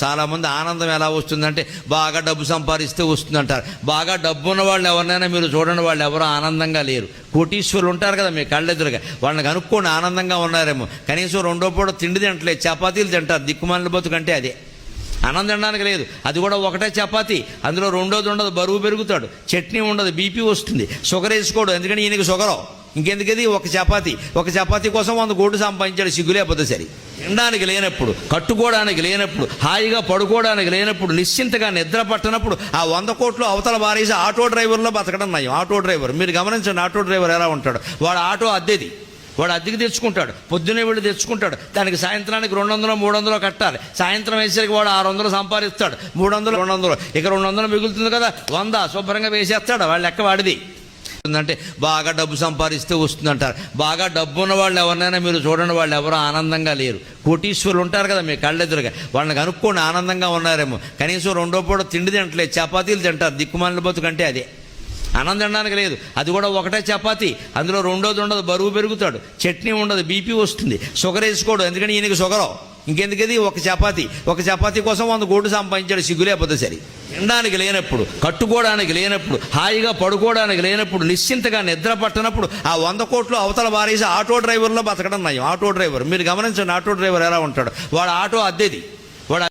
చాలామంది ఆనందం ఎలా వస్తుందంటే బాగా డబ్బు సంపాదిస్తే వస్తుందంటారు. బాగా డబ్బు ఉన్న వాళ్ళు ఎవరినైనా మీరు చూడండి, వాళ్ళు ఎవరో ఆనందంగా లేరు. కోటీశ్వరులు ఉంటారు కదా మీ కళ్ళెదురుగా, వాళ్ళని కనుక్కోండి ఆనందంగా ఉన్నారేమో. కనీసం రెండో పూట తిండి తింటలేదు, చపాతీలు తింటారు. దిక్కుమాలిన బతుకంటే అదే. అన్నం తినడానికి లేదు, అది కూడా ఒకటే చపాతీ, అందులో రెండోది ఉండదు, బరువు పెరుగుతాడు. చట్నీ ఉండదు, బీపీ వస్తుంది. షుగర్ వేసుకోడు, ఎందుకంటే ఈయనకి షుగరు. ఇంకెందుకది ఒక చపాతీ కోసం 100 కోట్లు సంపాదించాడు, సిగ్గులేకపోతే సరి. తినడానికి లేనప్పుడు, కట్టుకోవడానికి లేనప్పుడు, హాయిగా పడుకోవడానికి లేనప్పుడు, నిశ్చింతగా నిద్ర పట్టనప్పుడు ఆ 100 కోట్లు అవతల బారేసి ఆటో డ్రైవర్లో బతకడం నయం. ఆటో డ్రైవర్ మీరు గమనించండి, ఆటో డ్రైవర్ ఎలా ఉంటాడు. వాడు ఆటో అద్దెది, వాడు అద్దెకి తెచ్చుకుంటాడు, పొద్దున్నే వెళ్ళి తెచ్చుకుంటాడు. దానికి సాయంత్రానికి 200 300 కట్టాలి. సాయంత్రం వేసేసరికి వాడు 600 సంపాదిస్తాడు. 300 200 ఇక 200 మిగులుతుంది కదా, 100 శుభ్రంగా వేసేస్తాడు. వాళ్ళ లెక్క వాడిది. అంటే బాగా డబ్బు సంపాదిస్తే వస్తుందంటారు. బాగా డబ్బు ఉన్న వాళ్ళు ఎవరినైనా మీరు చూడండి, వాళ్ళు ఎవరో ఆనందంగా లేరు. కోటీశ్వరులు ఉంటారు కదా మీ కళ్ళెదురుగా, వాళ్ళని కనుక్కోండి ఆనందంగా ఉన్నారేమో. కనీసం రెండో పూట తిండి తింటలేదు, చపాతీలు తింటారు. దిక్కుమాలిన బతుకంటే అదే. అన్నం తినడానికి లేదు, అది కూడా ఒకటే చపాతీ, అందులో రెండోది ఉండదు, బరువు పెరుగుతాడు. చట్నీ ఉండదు, బీపీ వస్తుంది. షుగర్ వేసుకోడు, ఎందుకంటే ఈయనకి షుగరు. ఇంకెందుకది ఒక చపాతీ కోసం 100 కోట్లు సంపాదించాడు, సిగ్గులేకపోతే సరి. తినడానికి లేనప్పుడు, కట్టుకోవడానికి లేనప్పుడు, హాయిగా పడుకోవడానికి లేనప్పుడు, నిశ్చింతగా నిద్ర పట్టనప్పుడు ఆ 100 కోట్లు అవతల బారేసి ఆటో డ్రైవర్లో బతకడం నయం. ఆటో డ్రైవర్ మీరు గమనించండి, ఆటో డ్రైవర్ ఎలా ఉంటాడు. వాడు ఆటో అద్దెది,